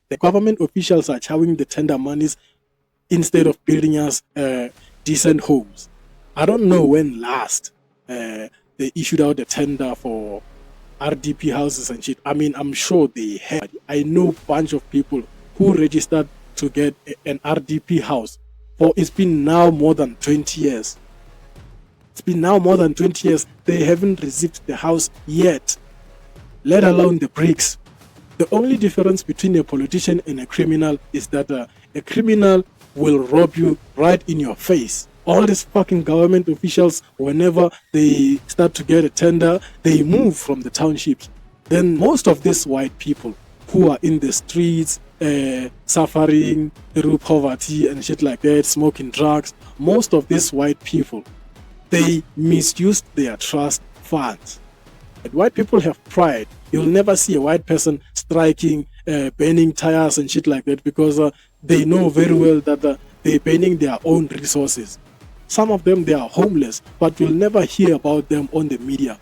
The government officials are chowing the tender monies instead of building us decent homes. I don't know when last they issued out a tender for RDP houses and shit. I mean, I'm sure they had. I know a bunch of people who registered to get an RDP house for it's been now more than 20 years. It's been now more than 20 years. They haven't received the house yet, let alone the bricks. The only difference between a politician and a criminal is that a criminal will rob you right in your face. All these fucking government officials, whenever they start to get a tender, they move from the townships. Then most of these white people who are in the streets, suffering through poverty and shit like that, smoking drugs, most of these white people, they misused their trust funds. And white people have pride. You'll never see a white person striking, burning tires and shit like that because they know very well that they're burning their own resources. Some of them, they are homeless, but you'll never hear about them on the media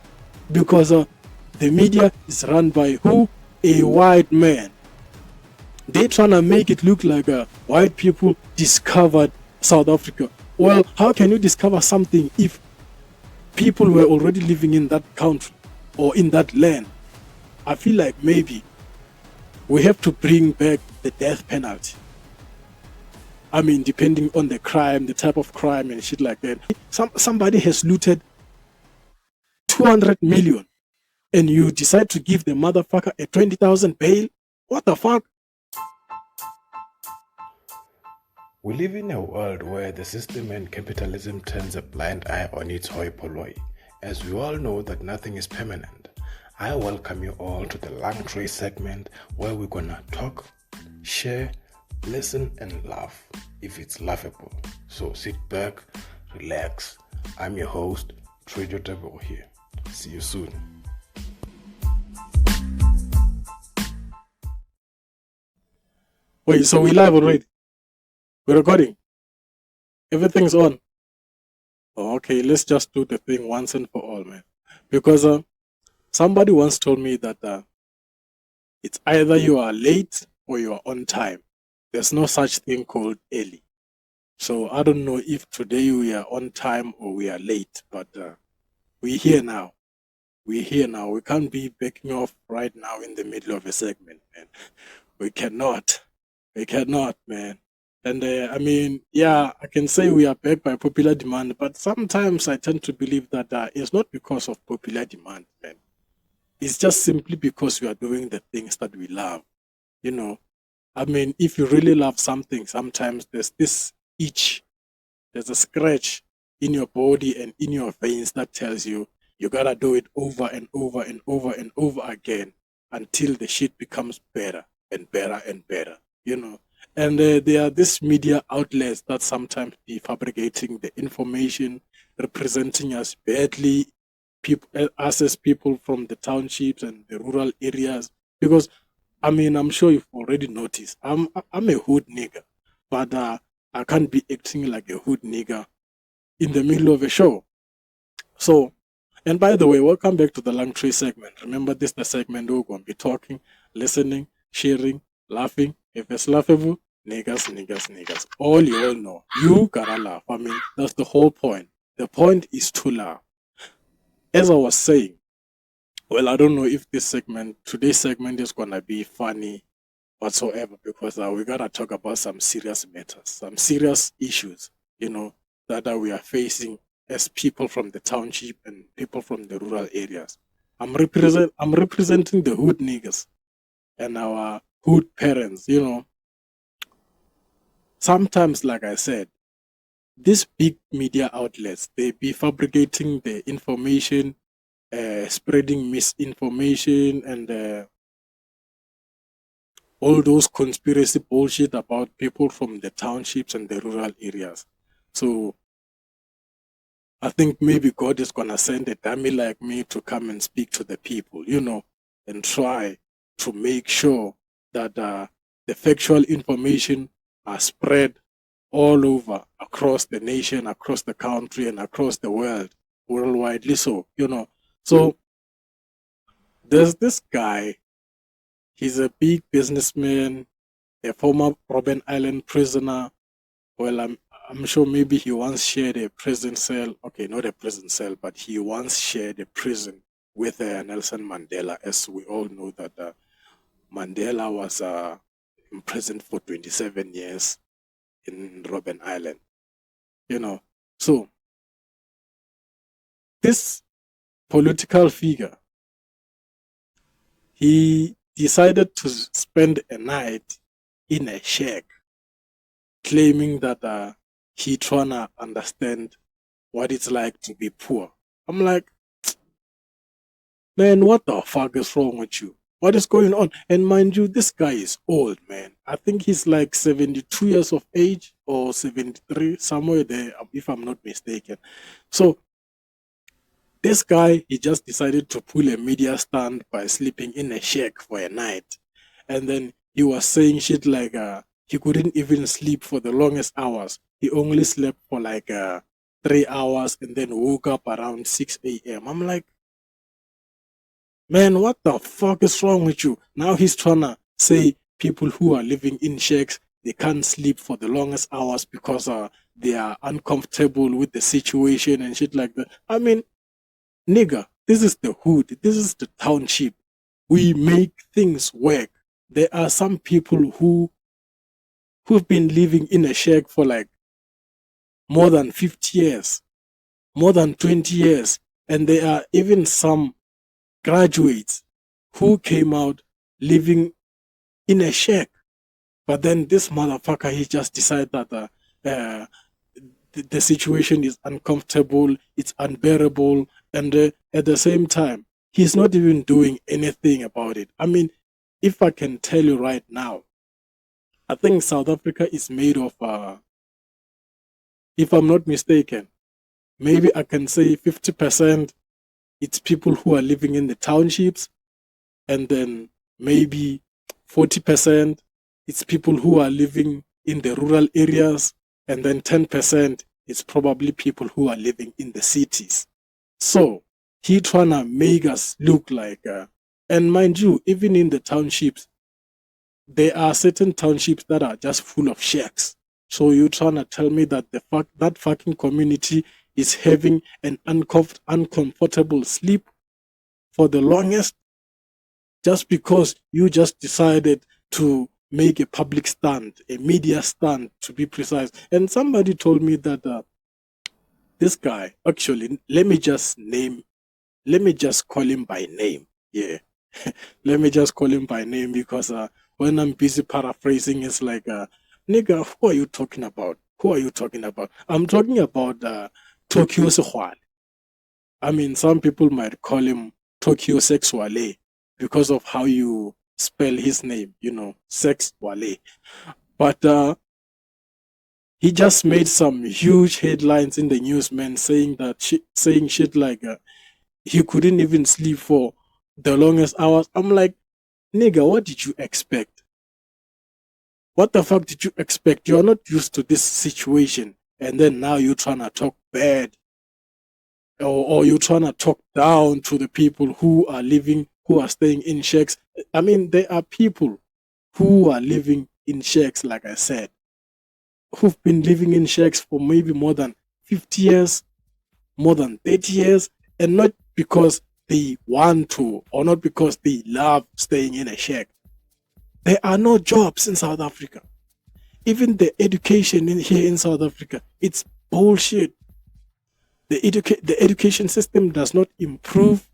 because the media is run by who? A white man. They're trying to make it look like white people discovered South Africa. Well, how can you discover something if people were already living in that country or in that land? I feel like maybe we have to bring back the death penalty. I mean, depending on the crime, the type of crime and shit like that. Somebody has looted 200 million and you decide to give the motherfucker a 20,000 bail? What the fuck? We live in a world where the system and capitalism turns a blind eye on its hoi polloi. As we all know that nothing is permanent, I welcome you all to the LungTrey segment where we're gonna talk, share, listen and laugh if it's laughable. So sit back, relax. I'm your host, Trejo Tebo here. See you soon. Wait, so we live already? We're recording? Everything's on? Oh, okay, let's just do the thing once and for all, man. Because somebody once told me that it's either you are late or you are on time. There's no such thing called early. So I don't know if today we are on time or we are late, but we're here now. We're here now. We can't be backing off right now in the middle of a segment, man. We cannot. We cannot, man. And I mean, yeah, I can say we are back by popular demand, but sometimes I tend to believe that it's not because of popular demand, man. It's just simply because we are doing the things that we love. You know, I mean, if you really love something, sometimes there's this itch, there's a scratch in your body and in your veins that tells you you gotta do it over and over and over and over again until the shit becomes better and better and better, you know. And there are these media outlets that sometimes be fabricating the information, representing us badly, us as people from the townships and the rural areas. Because, I mean, I'm sure you've already noticed, I'm a hood nigger, but I can't be acting like a hood nigger in the middle of a show. So, and by the way, welcome back to the LungTrey segment. Remember, this is the segment we're going to be talking, listening, sharing, laughing. If it's laughable, niggas. All you all know. You gotta laugh. I mean, that's the whole point. The point is to laugh. As I was saying, well, I don't know if today's segment is gonna be funny whatsoever because we gotta talk about some serious matters, some serious issues, you know, that we are facing as people from the township and people from the rural areas. I'm representing the hood niggas and our hood parents, you know. Sometimes, like I said, these big media outlets, they be fabricating the information, spreading misinformation and all those conspiracy bullshit about people from the townships and the rural areas. So I think maybe God is gonna send a dummy like me to come and speak to the people, you know, and try to make sure that the factual information are spread all over, across the nation, across the country, and across the world, worldwide. So, you know. So there's this guy. He's a big businessman. a former Robben Island prisoner. Well, I'm sure maybe he once shared a prison cell. Okay, not a prison cell, but he once shared a prison with Nelson Mandela. As we all know that Mandela was imprisoned for 27 years in Robben Island. You know, so this political figure, he decided to spend a night in a shack, claiming that he trying to understand what it's like to be poor. I'm like, man, what the fuck is wrong with you? What is going on? And mind you, this guy is old, man. I think he's like 72 years of age or 73, somewhere there, if I'm not mistaken. So this guy, he just decided to pull a media stunt by sleeping in a shack for a night. And then he was saying shit like he couldn't even sleep for the longest hours. He only slept for like 3 hours and then woke up around 6 a.m. I'm like, man, what the fuck is wrong with you? Now he's trying to say people who are living in shacks, they can't sleep for the longest hours because they are uncomfortable with the situation and shit like that. I mean, nigga, this is the hood. This is the township. We make things work. There are some people who've been living in a shack for like more than 50 years, more than 20 years. And there are even some graduates who came out living in a shack. But then this motherfucker, he just decided that the situation is uncomfortable, it's unbearable, and at the same time, he's not even doing anything about it. I mean, if I can tell you right now, I think South Africa is made of, if I'm not mistaken, maybe I can say 50% it's people who are living in the townships, and then maybe 40% it's people who are living in the rural areas, and then 10% it's probably people who are living in the cities. So he trying to make us look like, and mind you, even in the townships, there are certain townships that are just full of shacks. So you trying to tell me that that fucking community is having an uncomfortable sleep for the longest, just because you just decided to make a public stand, a media stand to be precise. And somebody told me that this guy, actually, let me just call him by name. Yeah. Let me just call him by name because when I'm busy paraphrasing, it's like, nigga, who are you talking about? Who are you talking about? I'm talking about Tokyo Sexwale. I mean, some people might call him Tokyo Sexwale because of how you spell his name, Sexwale. But he just made some huge headlines in the news, man, saying shit like he couldn't even sleep for the longest hours. I'm like, nigga, what did you expect? What the fuck did you expect? You're not used to this situation, and then now you're trying to talk bad, or you're trying to talk down to the people who are staying in shacks. I mean, there are people who are living in shacks, like I said, who've been living in shacks for maybe more than 50 years, more than 30 years, and not because they want to or not because they love staying in a shack. There are no jobs in South Africa. Even the education here in South Africa, it's bullshit. The education system does not improve.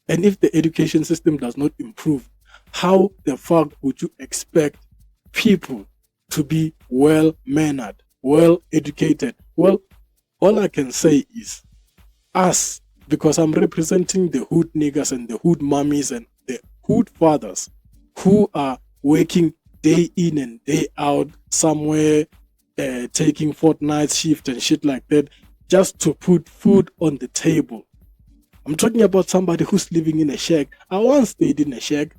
And if the education system does not improve, how the fuck would you expect people to be well-mannered, well-educated? Well, all I can say is us, because I'm representing the hood niggas and the hood mummies and the hood fathers who are working day in and day out somewhere, taking fortnight shift and shit like that, just to put food on the table. I'm talking about somebody who's living in a shack. I once stayed in a shack,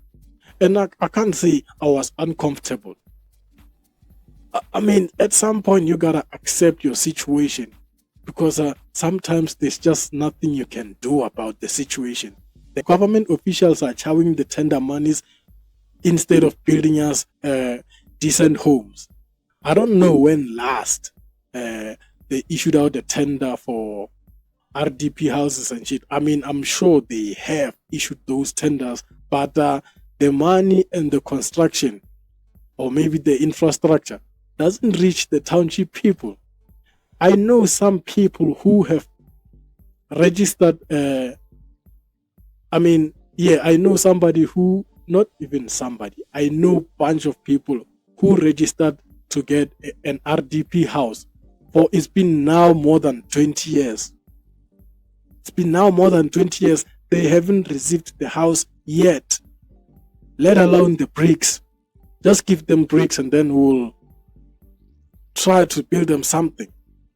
and I can't say I was uncomfortable. I mean, at some point you gotta accept your situation, because sometimes there's just nothing you can do about the situation. The government officials are chowing the tender monies instead of building us decent homes. I don't know when last they issued out a tender for RDP houses and shit. I mean, I'm sure they have issued those tenders, but the money and the construction, or maybe the infrastructure, doesn't reach the township people. I know some people who have registered. I know somebody who, not even somebody, I know a bunch of people who registered to get an RDP house for it's been now more than 20 years. It's been now more than 20 years. They haven't received the house yet, let alone the bricks. Just give them bricks and then we'll try to build them something.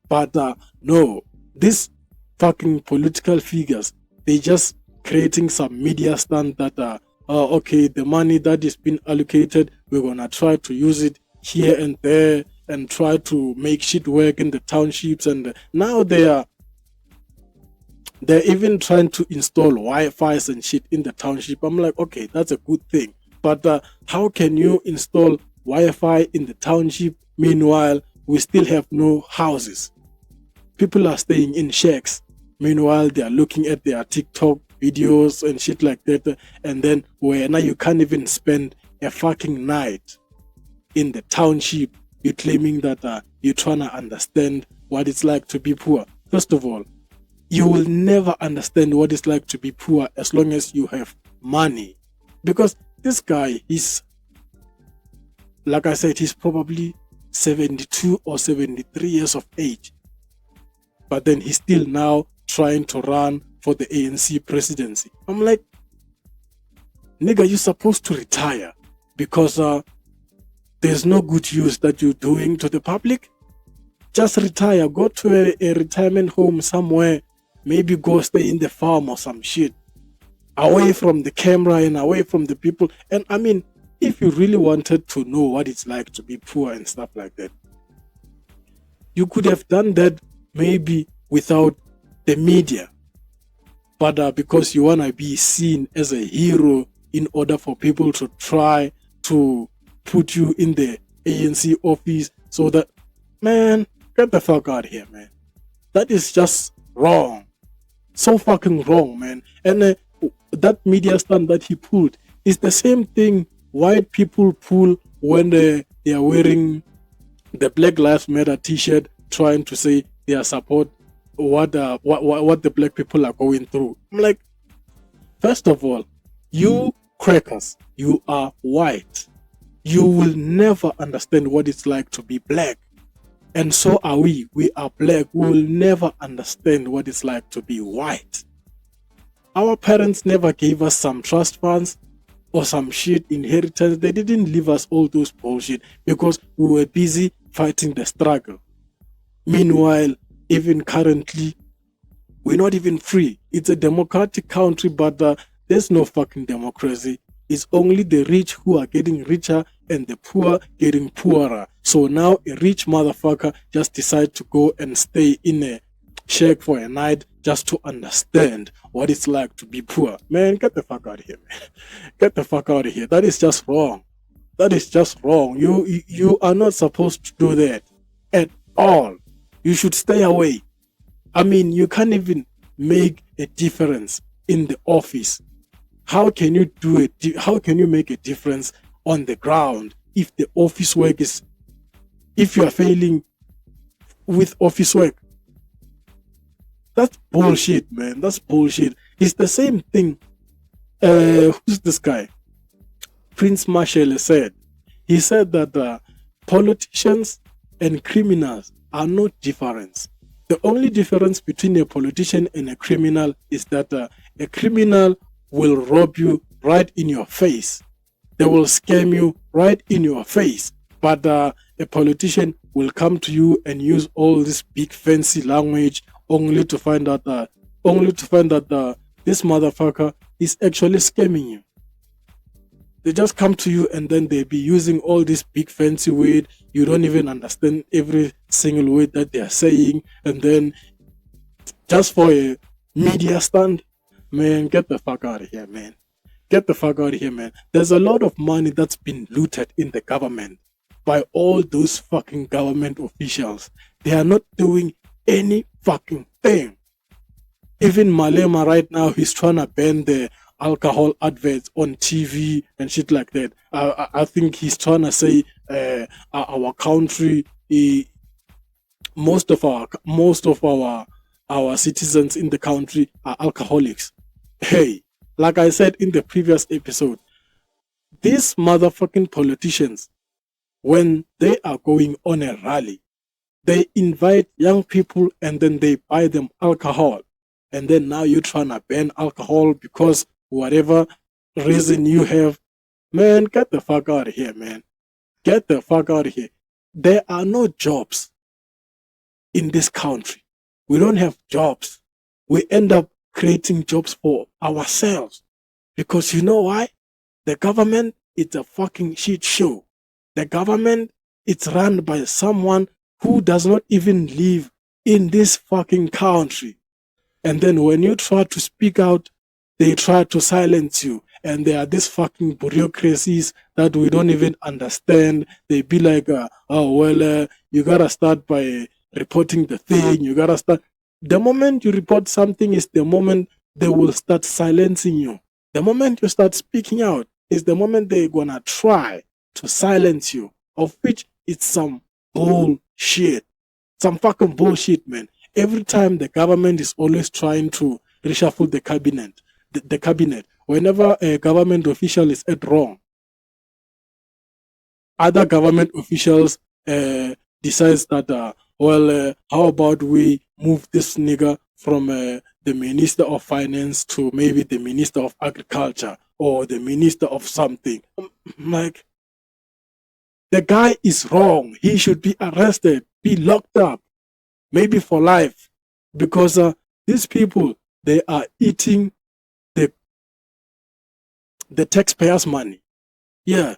But no, these fucking political figures, they just creating some media stunt that okay, the money that is being allocated, we're gonna try to use it here and there and try to make shit work in the townships. And now they're even trying to install Wi-Fi's and shit in the township. I'm like, okay, that's a good thing, but how can you install Wi-Fi in the township? Meanwhile, we still have no houses. People are staying in shacks. Meanwhile, they are looking at their TikTok videos and shit like that. And then where now you can't even spend a fucking night in the township. You're claiming that you're trying to understand what it's like to be poor. First of all, you will never understand what it's like to be poor as long as you have money. Because this guy is, like I said, he's probably 72 or 73 years of age. But then he's still now trying to run for the ANC presidency. I'm like, nigga, you're supposed to retire because there's no good use that you're doing to the public. Just retire. Go to a retirement home somewhere. Maybe go stay in the farm or some shit. Away from the camera and away from the people. And I mean, if you really wanted to know what it's like to be poor and stuff like that, you could have done that maybe without the media. But because you want to be seen as a hero in order for people to try to put you in the ANC office, so that, man, get the fuck out of here, man. That is just wrong. So fucking wrong, man. And that media stunt that he pulled is the same thing white people pull when they are wearing the Black Lives Matter t-shirt, trying to say they are support what the black people are going through. I'm like, first of all, you crackers, you are white. You will never understand what it's like to be black. And so are we. We are black. We will never understand what it's like to be white. Our parents never gave us some trust funds or some shit inheritance. They didn't leave us all those bullshit because we were busy fighting the struggle. Meanwhile, even currently, we're not even free. It's a democratic country, but there's no fucking democracy. It's only the rich who are getting richer and the poor getting poorer. So now a rich motherfucker just decide to go and stay in a shack for a night just to understand what it's like to be poor. Man, get the fuck out of here, man. Get the fuck out of here. That is just wrong. That is just wrong. You are not supposed to do that at all. You should stay away. I mean, you can't even make a difference in the office. How can you do it? How can you make a difference on the ground if the office work is, if you are failing with office work? That's bullshit, man. That's bullshit. It's the same thing. Who's this guy? Prince Mashele said. He said that politicians and criminals are not different. The only difference between a politician and a criminal is that a criminal will rob you right in your face. They will scam you right in your face. But a politician will come to you and use all this big fancy language only to find out that this motherfucker is actually scamming you. They just come to you and then they be using all this big fancy word. You don't even understand every single word that they are saying. And then just for a media stunt, man, get the fuck out of here, man. Get the fuck out of here, man. There's a lot of money that's been looted in the government by all those fucking government officials. They are not doing any fucking thing. Even Malema right now, he's trying to ban the alcohol adverts on TV and shit like that. I think he's trying to say our country, most of our citizens in the country are alcoholics. Hey, like I said in the previous episode, these motherfucking politicians, when they are going on a rally, they invite young people and then they buy them alcohol. And then now you're trying to ban alcohol because whatever reason you have. Man, get the fuck out of here, man. Get the fuck out of here. There are no jobs in this country. We don't have jobs. We end up creating jobs for ourselves. Because you know why? The government is a fucking shit show. The government is run by someone who does not even live in this fucking country. And then when you try to speak out, they try to silence you. And there are these fucking bureaucracies that we don't even understand. They be like, you gotta start by reporting the thing. You gotta start. The moment you report something is the moment they will start silencing you. The moment you start speaking out is the moment they're gonna try to silence you, of which it's some bullshit. Some fucking bullshit, man. Every time the government is always trying to reshuffle the cabinet. The cabinet. Whenever a government official is at wrong, other government officials decides that, how about we move this nigga from the Minister of Finance to maybe the Minister of Agriculture or the Minister of something. Like, the guy is wrong. He should be arrested, be locked up, maybe for life, because these people, they are eating the taxpayers' money. Yeah,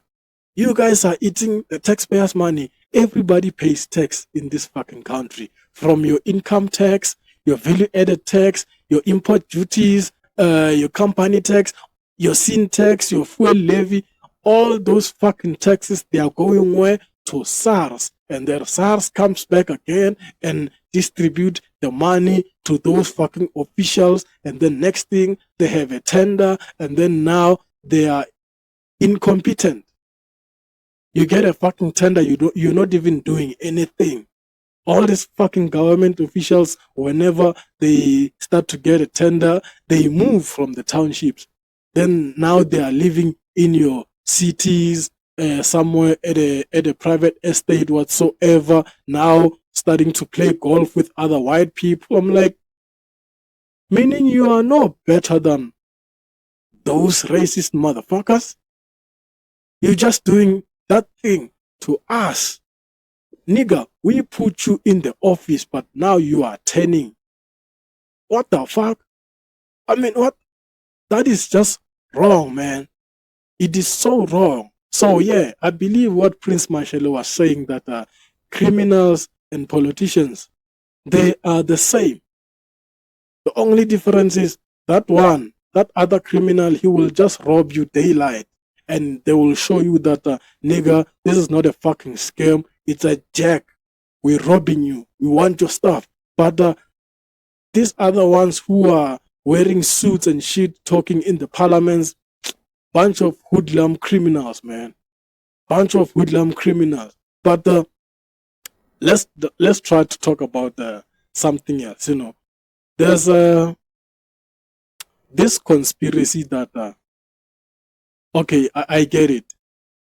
you guys are eating the taxpayers' money. Everybody pays tax in this fucking country, from your income tax, your value-added tax, your import duties, your company tax, your sin tax, your fuel levy. All those fucking taxes, they are going where? To SARS. And then SARS comes back again and distribute the money to those fucking officials. And then next thing, they have a tender. And then now they are incompetent. You get a fucking tender, you're not even doing anything. All these fucking government officials, whenever they start to get a tender, they move from the townships. Then now they are living in your cities, somewhere at a private estate whatsoever, now starting to play golf with other white people. I'm like, meaning you are no better than those racist motherfuckers. You're just doing that thing to us. Nigga, we put you in the office, but now you are turning. What the fuck? I mean, what? That is just wrong, man. It is so wrong. So yeah, I believe what Prince Mashele was saying, that criminals and politicians, they are the same. The only difference is that other criminal, he will just rob you daylight. And they will show you that, nigga, this is not a fucking scam. It's a jack. We're robbing you. We want your stuff. But these other ones who are wearing suits and shit, talking in the parliaments, bunch of hoodlum criminals, man. Bunch of hoodlum criminals. But let's try to talk about something else. You know, there's this conspiracy that. Okay, I get it.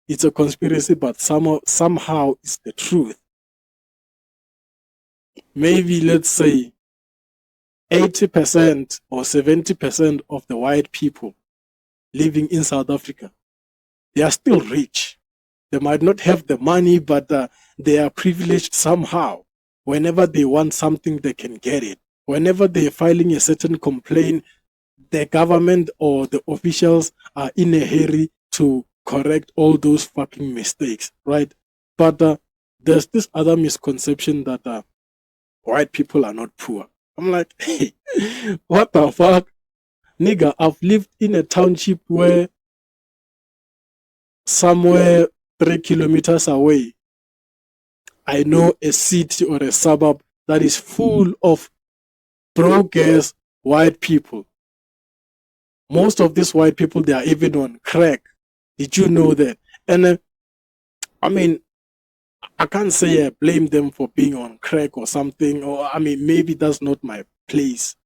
It's a conspiracy, but somehow it's the truth. Maybe let's say 80% or 70% of the white people living in South Africa, they are still rich. They might not have the money, but they are privileged somehow. Whenever they want something, they can get it. Whenever they're filing a certain complaint, the government or the officials are in a hurry to correct all those fucking mistakes, right? But there's this other misconception that white people are not poor. I'm like, hey, what the fuck? Nigga, I've lived in a township where somewhere 3 kilometers away, I know a city or a suburb that is full of broke-ass white people. Most of these white people, they are even on crack. Did you know that? And I mean, I can't say I blame them for being on crack or something, or I mean, maybe that's not my place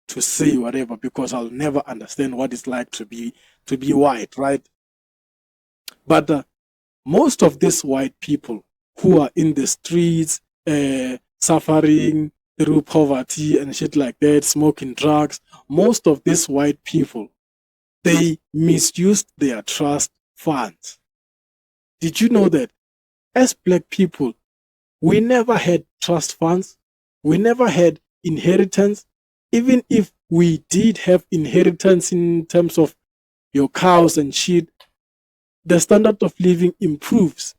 to say whatever, because I'll never understand what it's like to be white, right? But most of these white people who are in the streets, suffering through poverty and shit like that, smoking drugs, most of these white people, they misused their trust funds. Did you know that? As black people, we never had trust funds. We never had inheritance. Even if we did have inheritance in terms of your cows and shit, the standard of living improves.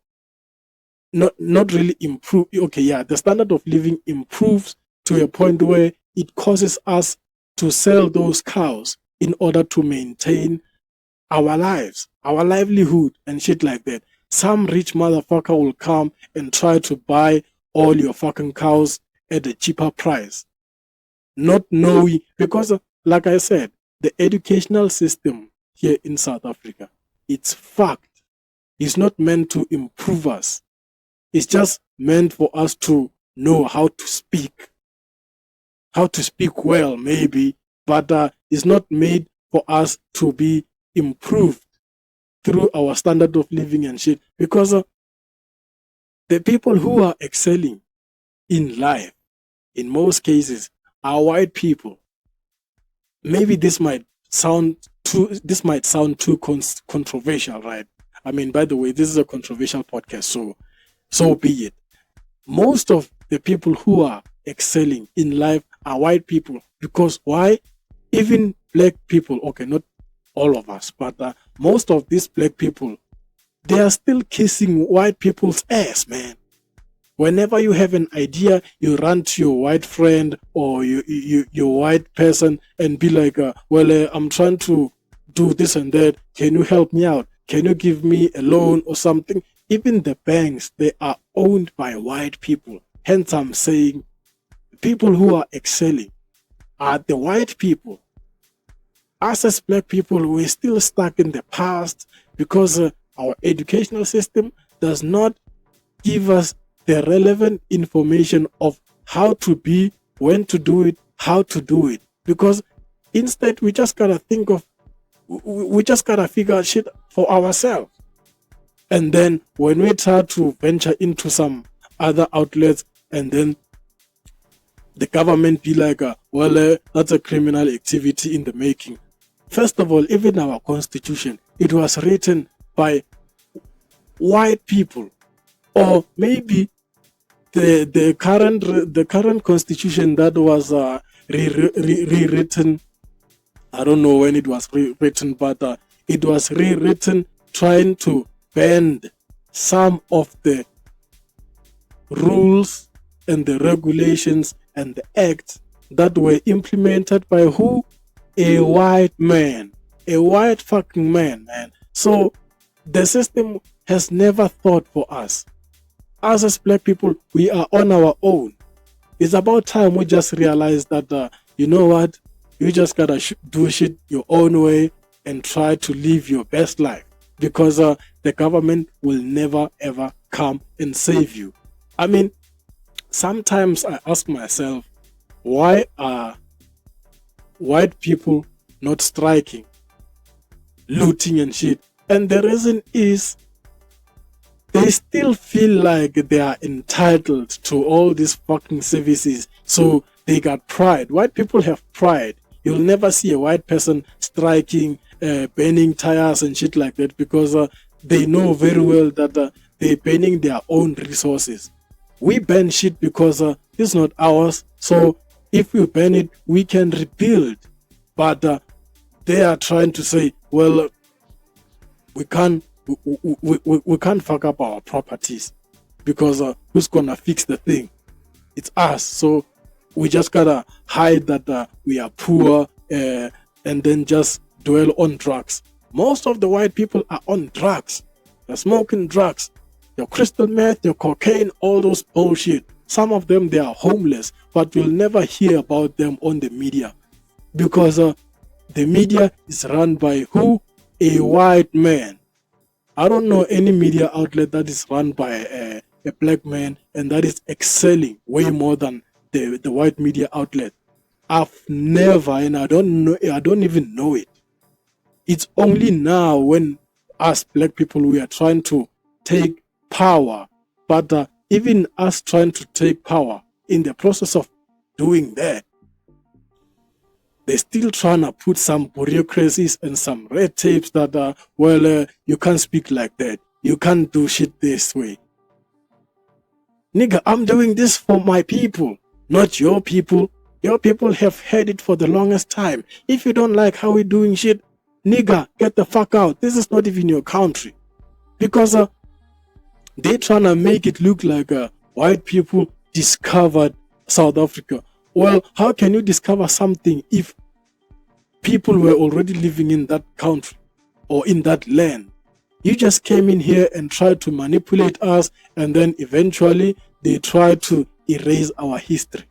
Not really improve. Okay, yeah, the standard of living improves to a point where it causes us to sell those cows in order to maintain our lives, our livelihood and shit like that. Some rich motherfucker will come and try to buy all your fucking cows at a cheaper price. Not knowing, because like I said, the educational system here in South Africa, it's fucked. It's not meant to improve us. It's just meant for us to know how to speak well, maybe, but it's not made for us to be improved through our standard of living and shit. Because the people who are excelling in life, in most cases, are white people. Maybe this might sound too controversial, right? I mean, by the way, this is a controversial podcast, so be it. Most of the people who are excelling in life are white people. Because why? Even black people, okay, not all of us, but most of these black people, they are still kissing white people's ass, man. Whenever you have an idea, you run to your white friend or your white person and be like, I'm trying to do this and that. Can you help me out? Can you give me a loan or something? Even the banks, they are owned by white people. Hence, I'm saying people who are excelling are the white people. Us as black people, we're still stuck in the past because our educational system does not give us the relevant information of how to be, when to do it, how to do it. Because instead, we just gotta figure out shit for ourselves. And then when we try to venture into some other outlets, and then the government be like, that's a criminal activity in the making. First of all, even our constitution, it was written by white people, or maybe the current constitution that was rewritten. I don't know when it was rewritten, but it was rewritten trying to bend some of the rules and the regulations and the acts that were implemented by who? A white man, a white fucking man. So the system has never thought for us. Us as black people, we are on our own. It's about time we just realize that, you know what? You just gotta do shit your own way and try to live your best life. Because the government will never ever come and save you. I mean, sometimes I ask myself, why are white people not striking, looting and shit? And the reason is they still feel like they are entitled to all these fucking services. So they got pride. White people have pride. You'll never see a white person striking, burning tires and shit like that, because they know very well that they're burning their own resources. We burn shit because it's not ours. So if we burn it, we can rebuild. But they are trying to say, well, we can't fuck up our properties because who's gonna fix the thing? It's us. So we just gotta hide that we are poor and then just dwell on drugs. Most of the white people are on drugs. They're smoking drugs, your crystal meth, your cocaine, all those bullshit. Some of them, they are homeless, but you'll never hear about them on the media because the media is run by who? A white man. I don't know any media outlet that is run by a black man and that is excelling way more than the white media outlet. I've never, and I don't even know it. It's only now when us black people, we are trying to take power, but even us trying to take power, in the process of doing that, they're still trying to put some bureaucracies and some red tapes that, you can't speak like that. You can't do shit this way. Nigga, I'm doing this for my people, not your people. Your people have had it for the longest time. If you don't like how we're doing shit, nigga, get the fuck out. This is not even your country. Because they're trying to make it look like white people discovered South Africa. Well, how can you discover something if people were already living in that country or in that land? You just came in here and tried to manipulate us, and then eventually they tried to erase our history.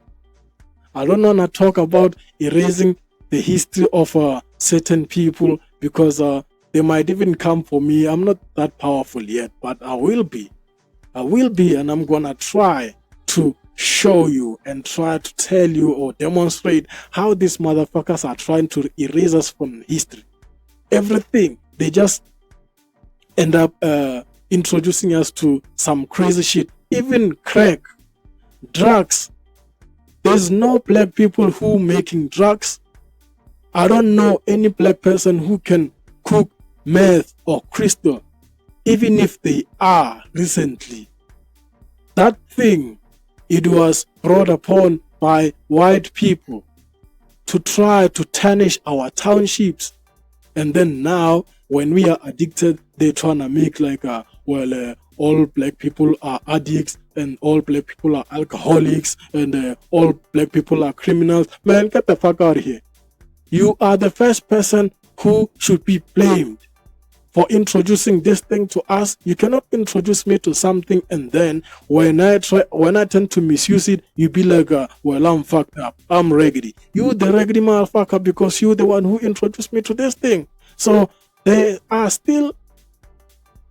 I don't want to talk about erasing the history of certain people because they might even come for me. I'm not that powerful yet, but I will be. I will be, and I'm going to try to show you and try to tell you or demonstrate how these motherfuckers are trying to erase us from history. Everything. They just end up introducing us to some crazy shit. Even crack, drugs. There's no black people who making drugs. I don't know any black person who can cook meth or crystal, even if they are recently. That thing, it was brought upon by white people to try to tarnish our townships. And then now, when we are addicted, they're trying to make like, all black people are addicts and all black people are alcoholics and all black people are criminals. Man, get the fuck out of here. You are the first person who should be blamed for introducing this thing to us. You cannot introduce me to something and then when I tend to misuse it, you be like, I'm fucked up, I'm raggedy. You the raggedy motherfucker because you the one who introduced me to this thing. So there are still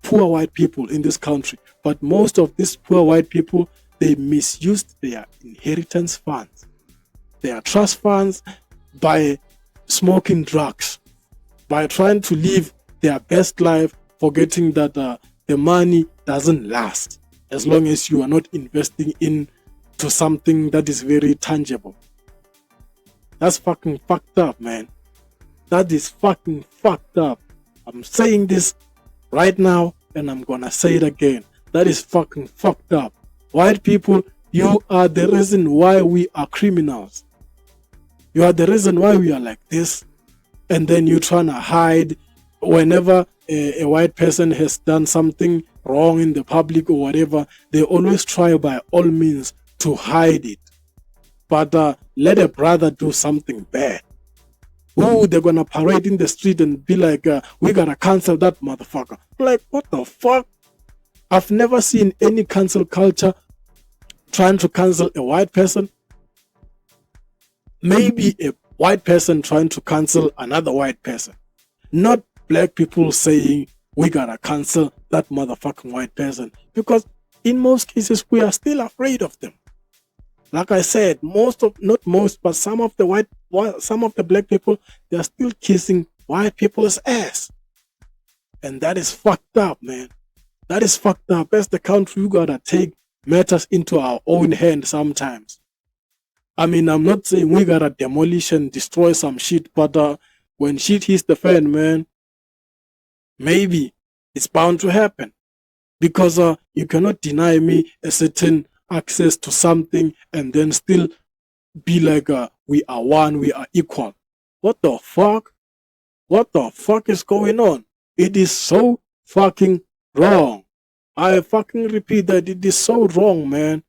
poor white people in this country, but most of these poor white people, they misused their inheritance funds, their trust funds, by smoking drugs, by trying to live their best life, forgetting that the money doesn't last as long as you are not investing into something that is very tangible. That's fucking fucked up, man. That is fucking fucked up. I'm saying this right now and I'm gonna say it again. That is fucking fucked up. White people, you are the reason why we are criminals. You are the reason why we are like this. And then you're trying to hide whenever a white person has done something wrong in the public or whatever. They always try by all means to hide it. But let a brother do something bad. Oh, they're gonna parade in the street and be like, we gotta cancel that motherfucker. Like, what the fuck? I've never seen any cancel culture trying to cancel a white person. Maybe a white person trying to cancel another white person. Not black people saying, we gotta cancel that motherfucking white person. Because in most cases, we are still afraid of them. Like I said, not most, but some of the black people, they are still kissing white people's ass. And that is fucked up, man. That is fucked up. As the country, we gotta take matters into our own hands sometimes. I mean, I'm not saying we gotta demolish and destroy some shit, but when shit hits the fan, man, maybe it's bound to happen. Because you cannot deny me a certain access to something and then still be like, we are one, we are equal. What the fuck? What the fuck is going on? It is so fucking wrong. I fucking repeat that it is so wrong, man.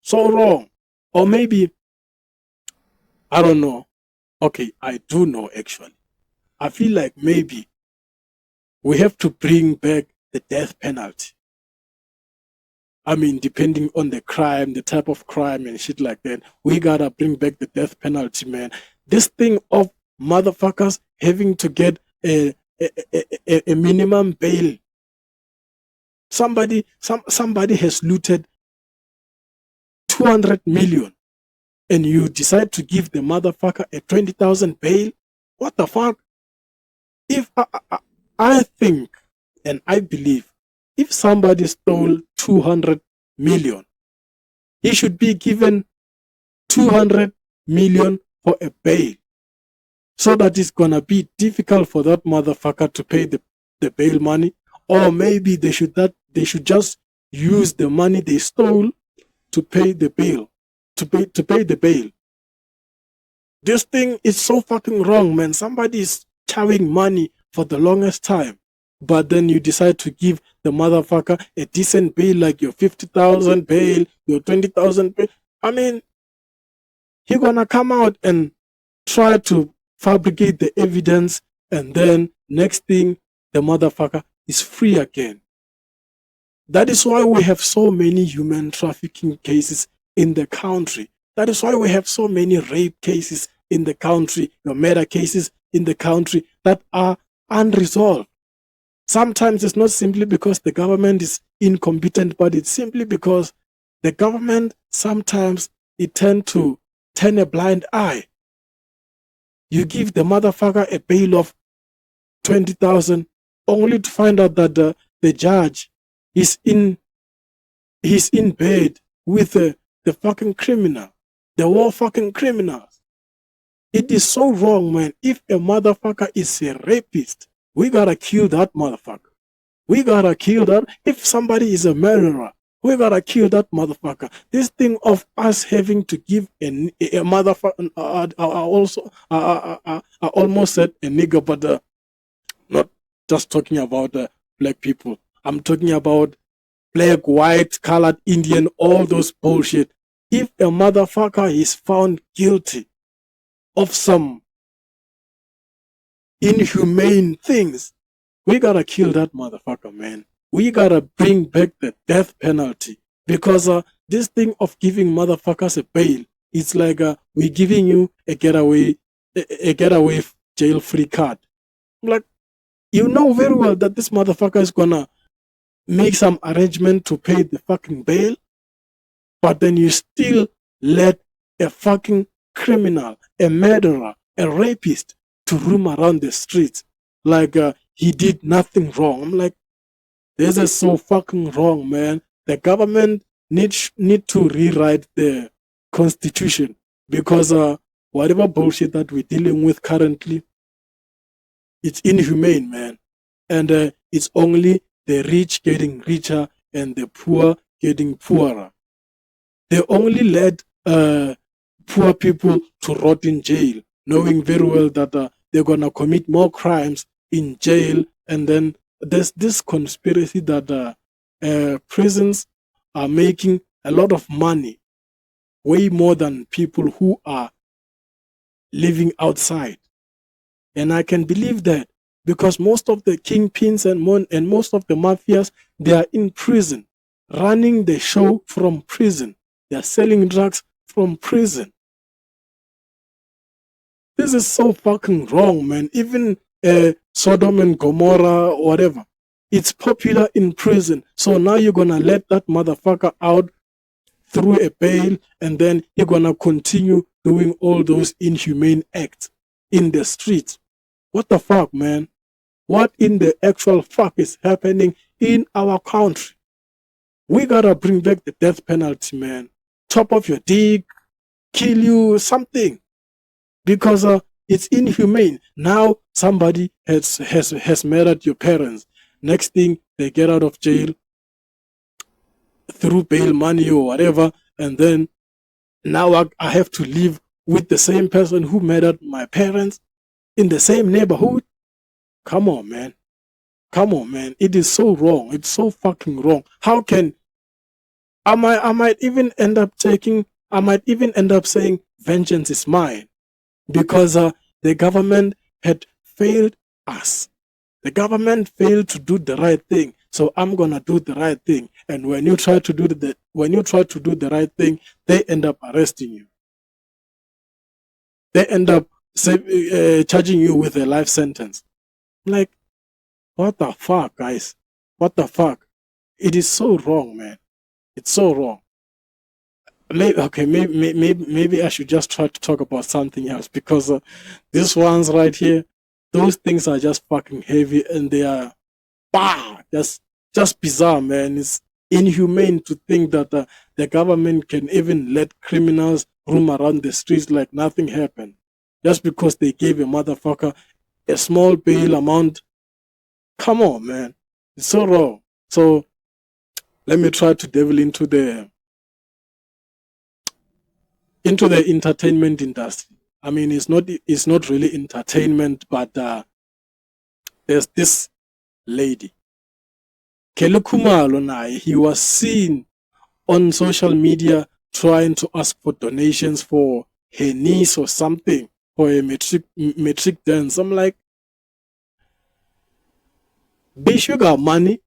So wrong. Or maybe, I don't know. Okay, I do know actually. I feel like maybe we have to bring back the death penalty. I mean, depending on the crime, the type of crime and shit like that, we gotta bring back the death penalty, man. This thing of motherfuckers having to get a minimum bail. Somebody has looted 200 million and you decide to give the motherfucker a 20,000 bail? What the fuck? If I think and I believe if somebody stole 200 million, he should be given 200 million for a bail, so that it's gonna be difficult for that motherfucker to pay the bail money. Or maybe they should just use the money they stole to pay the bail, to pay the bail. This thing is so fucking wrong, man. Somebody is chowing money for the longest time, but then you decide to give the motherfucker a decent bail, like your 50,000 bail, your 20,000 bail. I mean, he gonna come out and try to fabricate the evidence, and then next thing, the motherfucker is free again. That is why we have so many human trafficking cases in the country. That is why we have so many rape cases in the country, murder cases in the country that are unresolved. Sometimes it's not simply because the government is incompetent, but it's simply because the government sometimes it tends to turn a blind eye. You give the motherfucker a bail of 20,000 only to find out that the judge is in bed with the fucking criminal, the war fucking criminals. It is so wrong, man. If a motherfucker is a rapist, we gotta kill that motherfucker. We gotta kill that. If somebody is a murderer, we gotta kill that motherfucker. This thing of us having to give a motherfucker, I almost said a nigger, but not just talking about black people. I'm talking about black, white, colored, Indian, all those bullshit. If a motherfucker is found guilty of some inhumane things, we gotta kill that motherfucker, man. We gotta bring back the death penalty, because this thing of giving motherfuckers a bail, it's like we're giving you a getaway jail free card. Like, you know very well that this motherfucker is gonna make some arrangement to pay the fucking bail, but then you still let a fucking criminal, a murderer, a rapist to roam around the streets like he did nothing wrong. I'm like, this is so fucking wrong, man. The government need to rewrite the constitution, because whatever bullshit that we're dealing with currently, it's inhumane, man. And it's only the rich getting richer and the poor getting poorer. They only let poor people to rot in jail, knowing very well that they're gonna commit more crimes in jail. And then there's this conspiracy that prisons are making a lot of money, way more than people who are living outside. And I can believe that, because most of the kingpins and most of the mafias, they are in prison, running the show from prison. They are selling drugs from prison. This is so fucking wrong, man. Even Sodom and Gomorrah or whatever, it's popular in prison. So now you're gonna let that motherfucker out through a bail, and then you're gonna continue doing all those inhumane acts in the streets. What the fuck, man? What in the actual fuck is happening in our country? We gotta bring back the death penalty, man. Chop off your dick, kill you, something. Because it's inhumane. Now somebody has murdered your parents. Next thing, they get out of jail through bail money or whatever, and then now I have to live with the same person who murdered my parents in the same neighborhood. Come on, man. Come on, man. It is so wrong. It's so fucking wrong. How can I might even end up saying vengeance is mine, because the government had failed us. The government failed to do the right thing, so I'm gonna do the right thing. And when you try to do the right thing, they end up arresting you. They end up charging you with a life sentence. Like, what the fuck, guys? What the fuck? It is so wrong, man. It's so wrong. Maybe I should just try to talk about something else, because these ones right here, those things are just fucking heavy, and they are just bizarre, man. It's inhumane to think that the government can even let criminals roam around the streets like nothing happened, just because they gave a motherfucker a small bail amount. Come on, man. It's so wrong. So let me try to delve into the entertainment industry. I mean, it's not really entertainment, but there's this lady, Khumalo. He was seen on social media trying to ask for donations for her niece or something for a metric dance. I'm like, bitch, you got money,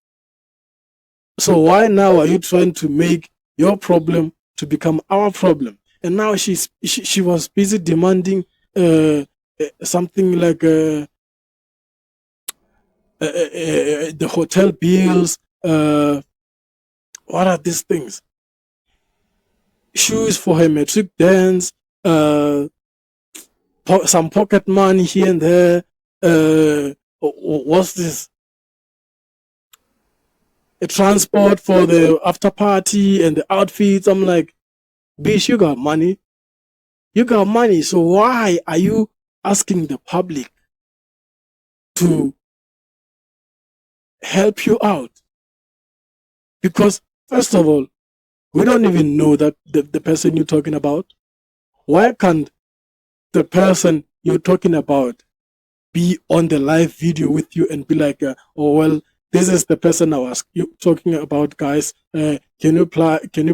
so why now are you trying to make your problem to become our problem? And now she was busy demanding something like the hotel bills. What are these things? Shoes for her metric dance. Some pocket money here and there. What's this? A transport for the after party and the outfits. I'm like, bitch, you got money. You got money. So why are you asking the public to help you out? Because first of all, we don't even know that the person you're talking about. Why can't the person you're talking about be on the live video with you and be like, oh well, this is the person I was talking about, guys. Can you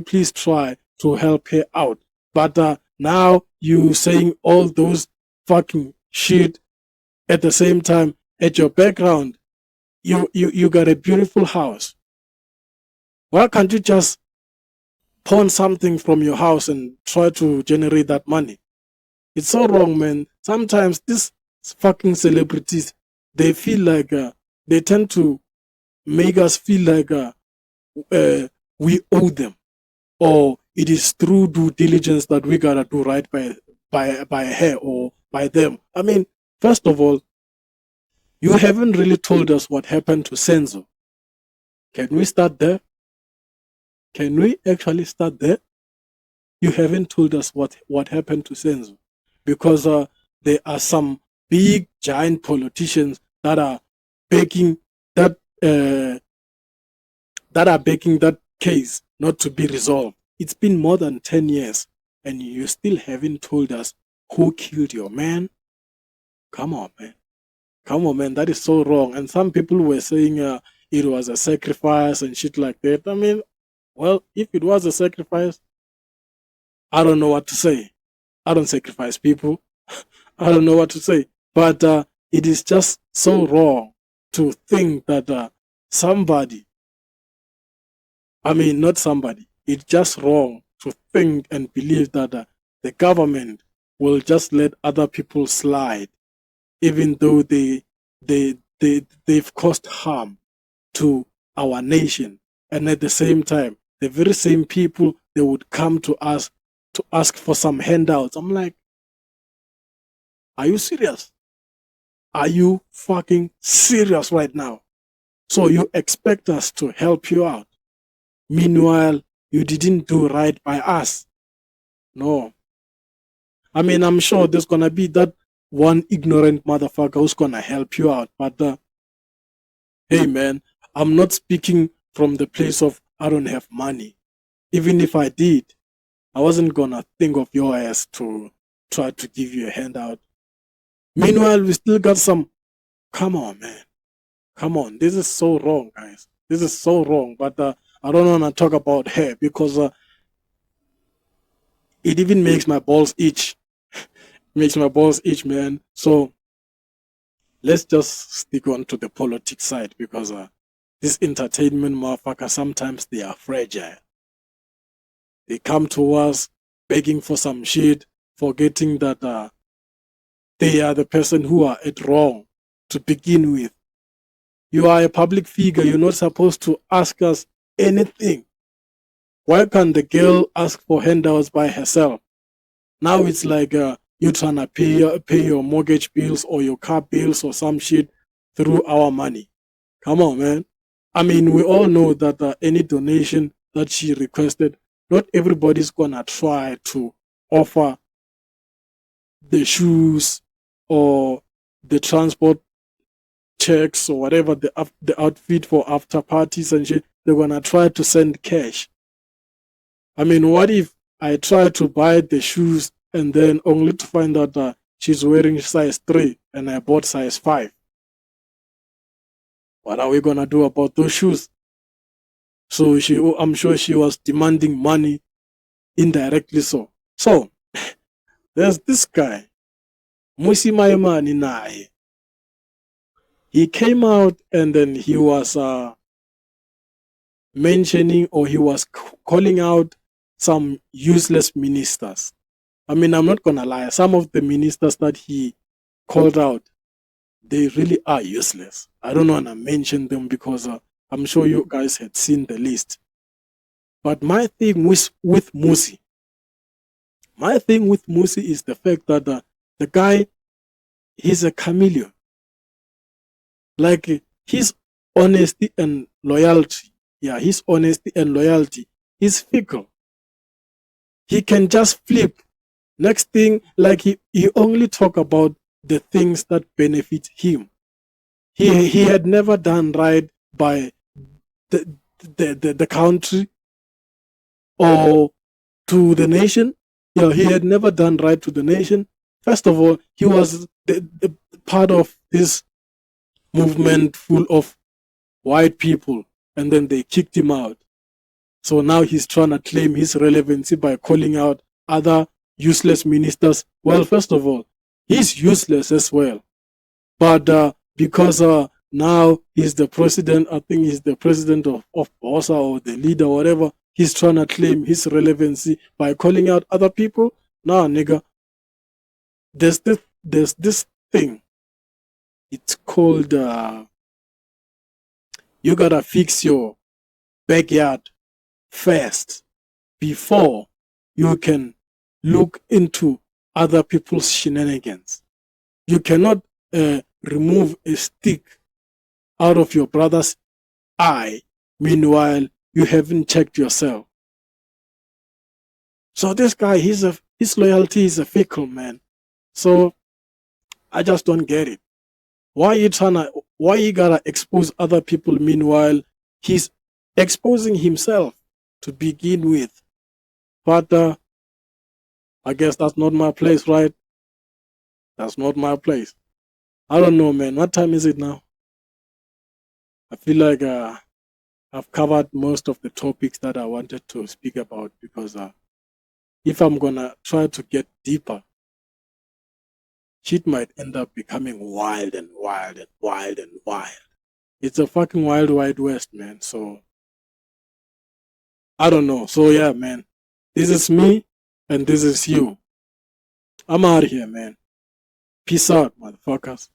please try to help her out? But now you saying all those fucking shit at the same time. At your background, you got a beautiful house. Why can't you just pawn something from your house and try to generate that money? It's so wrong, man. Sometimes these fucking celebrities, they feel like they tend to make us feel like we owe them, or it is through due diligence that we gotta do right by her or by them. I mean, first of all, you haven't really told us what happened to Senzo. Can we start there? Can we actually start there? You haven't told us what happened to Senzo, because there are some big giant politicians that are begging that case not to be resolved. It's been more than 10 years and you still haven't told us who killed your man. Come on, man. That is so wrong. And some people were saying it was a sacrifice and shit like that. I mean, well, if it was a sacrifice, I don't know what to say. I don't sacrifice people. I don't know what to say. But it is just so wrong to think that somebody, I mean, not somebody, it's just wrong to think and believe that the government will just let other people slide, even though they've caused harm to our nation. And at the same time, the very same people, they would come to us to ask for some handouts. I'm like, are you serious? Are you fucking serious right now? So you expect us to help you out. Meanwhile, you didn't do right by us. No. I mean, I'm sure there's going to be that one ignorant motherfucker who's going to help you out. But hey, man, I'm not speaking from the place of I don't have money. Even if I did, I wasn't going to think of your ass to try to give you a handout. Meanwhile, we still got some. Come on, man. Come on. This is so wrong, guys. This is so wrong. But I don't want to talk about her because it even makes my balls itch. Makes my balls itch, man. So let's just stick on to the politics side, because this entertainment motherfucker, sometimes they are fragile. They come to us begging for some shit, forgetting that they are the person who are at wrong to begin with. You are a public figure. You're not supposed to ask us anything. Why can't the girl ask for handouts by herself? Now it's like you're trying to pay your mortgage bills or your car bills or some shit through our money. Come on, man. I mean, we all know that any donation that she requested, not everybody's gonna try to offer the shoes or the transport checks or whatever, the outfit for after parties and shit. They're gonna try to send cash. I mean, what if I try to buy the shoes and then only to find out that she's wearing size 3 and I bought size 5? What are we gonna do about those shoes? So I'm sure she was demanding money indirectly. So there's this guy, Mmusi Maimane naye. He came out and then he was mentioning, or he was calling out some useless ministers. I mean, I'm not gonna lie, some of the ministers that he called out, they really are useless. I don't want to mention them because I'm sure you guys had seen the list. But my thing with Mmusi is the fact that the guy, he's a chameleon. Like, his honesty and loyalty, his honesty and loyalty is fickle. He can just flip. Next thing, like, he only talk about the things that benefit him. He had never done right by the country or to the nation. He had never done right to the nation. First of all, he was the part of this movement full of white people, and then they kicked him out. So now he's trying to claim his relevancy by calling out other useless ministers. Well, first of all, he's useless as well. But because now he's the president, I think he's the president of BOSA or the leader, or whatever, he's trying to claim his relevancy by calling out other people. Nah, nigga. There's this thing. It's called you gotta fix your backyard first before you can look into other people's shenanigans. You cannot remove a stick out of your brother's eye, meanwhile you haven't checked yourself. So this guy, his loyalty is a fickle, man. So I just don't get it. Why you gotta expose other people, meanwhile he's exposing himself to begin with? But I guess that's not my place, right? That's not my place. I don't know, man. What time is it now? I feel like I've covered most of the topics that I wanted to speak about, because if I'm gonna try to get deeper, shit might end up becoming wild and wild and wild and wild. It's a fucking wild, wide west, man. So I don't know. So yeah, man. This is me and this is you. I'm out of here, man. Peace out, motherfuckers.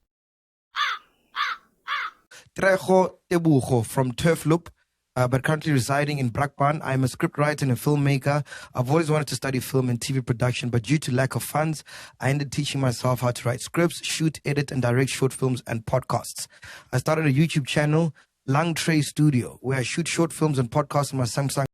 Trejo Tebugo from Turf Loop, but currently residing in Brakpan. I'm a scriptwriter and a filmmaker. I've always wanted to study film and TV production, but due to lack of funds, I ended teaching myself how to write scripts, shoot, edit, and direct short films and podcasts. I started a YouTube channel, LungTrey Studio, where I shoot short films and podcasts on my Samsung